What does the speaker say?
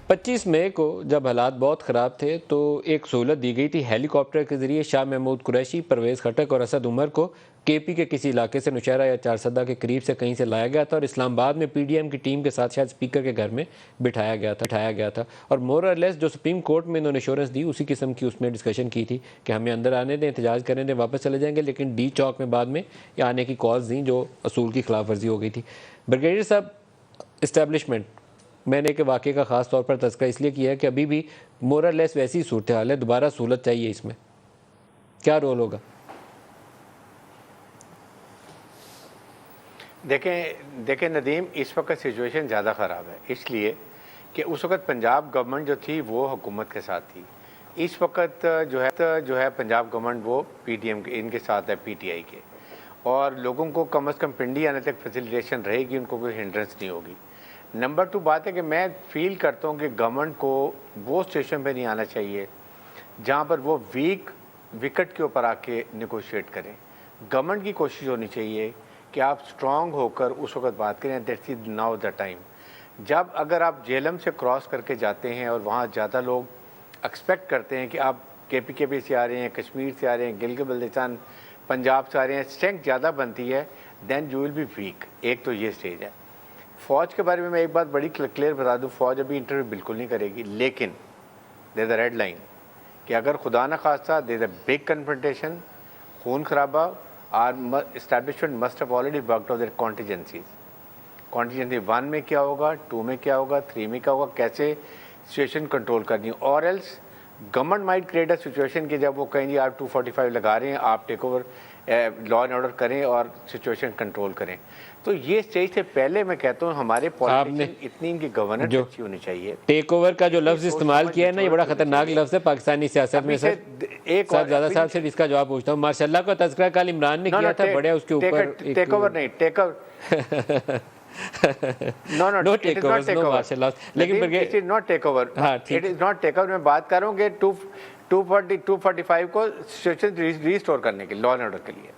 25 مئی کو جب حالات بہت خراب تھے تو ایک سہولت دی گئی تھی ہیلی کاپٹر کے ذریعے شاہ محمود قریشی، پرویز خٹک اور اسد عمر کو کے پی کے کسی علاقے سے نوشہرہ یا چارسدہ کے قریب سے کہیں سے لایا گیا تھا اور اسلام آباد میں پی ڈی ایم کی ٹیم کے ساتھ شاید اسپیکر کے گھر میں بٹھایا گیا تھا اور مور اور لیس جو سپریم کورٹ میں انہوں نے ایشورنس دی اسی قسم کی اس میں ڈسکشن کی تھی کہ ہمیں اندر آنے دیں، احتجاج کرنے دیں، واپس چلے جائیں گے، لیکن ڈی چوک میں بعد میں آنے کی کالز دیں جو اصول کی خلاف ورزی ہو گئی تھی۔ بریگیڈیئر صاحب، اسٹیبلشمنٹ میں نے کہ واقعے کا خاص طور پر تذکرہ اس لیے کیا ہے کہ ابھی بھی مور اور لیس ویسی صورتحال ہے، دوبارہ سہولت چاہیے، اس میں کیا رول ہوگا؟ دیکھیں ندیم، اس وقت سچویشن زیادہ خراب ہے اس لیے کہ اس وقت پنجاب گورنمنٹ جو تھی وہ حکومت کے ساتھ تھی۔ اس وقت جو ہے پنجاب گورنمنٹ وہ پی ٹی ایم کے ان کے ساتھ ہے، پی ٹی آئی کے، اور لوگوں کو کم از کم پنڈی آنے تک فیسیلیٹیشن رہے گی، ان کو کوئی ہنڈرنس نہیں ہوگی۔ نمبر 2 بات ہے کہ میں فیل کرتا ہوں کہ گورنمنٹ کو وہ اسٹیشن پہ نہیں آنا چاہیے جہاں پر وہ وکٹ کے اوپر آ کے نیگوشیٹ کریں۔ گورنمنٹ کی کوشش ہونی چاہیے کہ آپ اسٹرانگ ہو کر اس وقت بات کریں، that's is now the time. جب اگر آپ جہلم سے کراس کر کے جاتے ہیں اور وہاں زیادہ لوگ ایکسپیکٹ کرتے ہیں کہ آپ کے پی سے آ رہے ہیں، کشمیر سے آ رہے ہیں، گلگت بلتستان پنجاب سے آ رہے ہیں، اسٹرینتھ زیادہ بنتی ہے، then you will be weak. ایک تو یہ اسٹیج ہے۔ فوج کے بارے میں ایک بات بڑی کلیئر بتا دوں، فوج ابھی انٹرویو بالکل نہیں کرے گی، لیکن دیر از اے ریڈ لائن کہ اگر خدا نہ خواستہ دیر از اے بگ کنفرنٹیشن، خون خرابہ، اور establishment must have already worked out their contingencies. Contingency 1 میں کیا ہوگا، 2 میں کیا ہوگا، 3 میں کیا ہوگا، کیسے سچویشن کنٹرول کرنی، or else government might create a situation کہ جب وہ کہیں گے آپ 245 لگا رہے ہیں، آپ take over law and order کریں اور سچویشن کنٹرول کریں۔ تو یہ اسٹیج سے پہلے میں کہتا ہوں ہمارے پالیٹیشین اتنی ان کی گورننس اچھی ہونی چاہیے۔ ٹیک اوور کا جو لفظ استعمال کیا ہے نا، یہ بڑا خطرناک لفظ ہے پاکستانی سیاست میں۔ سر صاحب زیادہ صاحب سے اس کا جواب پوچھتا ہوں۔ ماشاءاللہ کا تذکرہ کل عمران نے کیا تھا، بڑے اس کے اوپر ٹیک اوور نہیں، ٹیک اوور نو ٹیک اوور، نو ماشاءاللہ، لیکن it is not take over, it is not take over. میں بات کر رہا ہوں کہ 245 کو سچویشن ریسٹور کرنے کے، لا اینڈ آرڈر کے لیے۔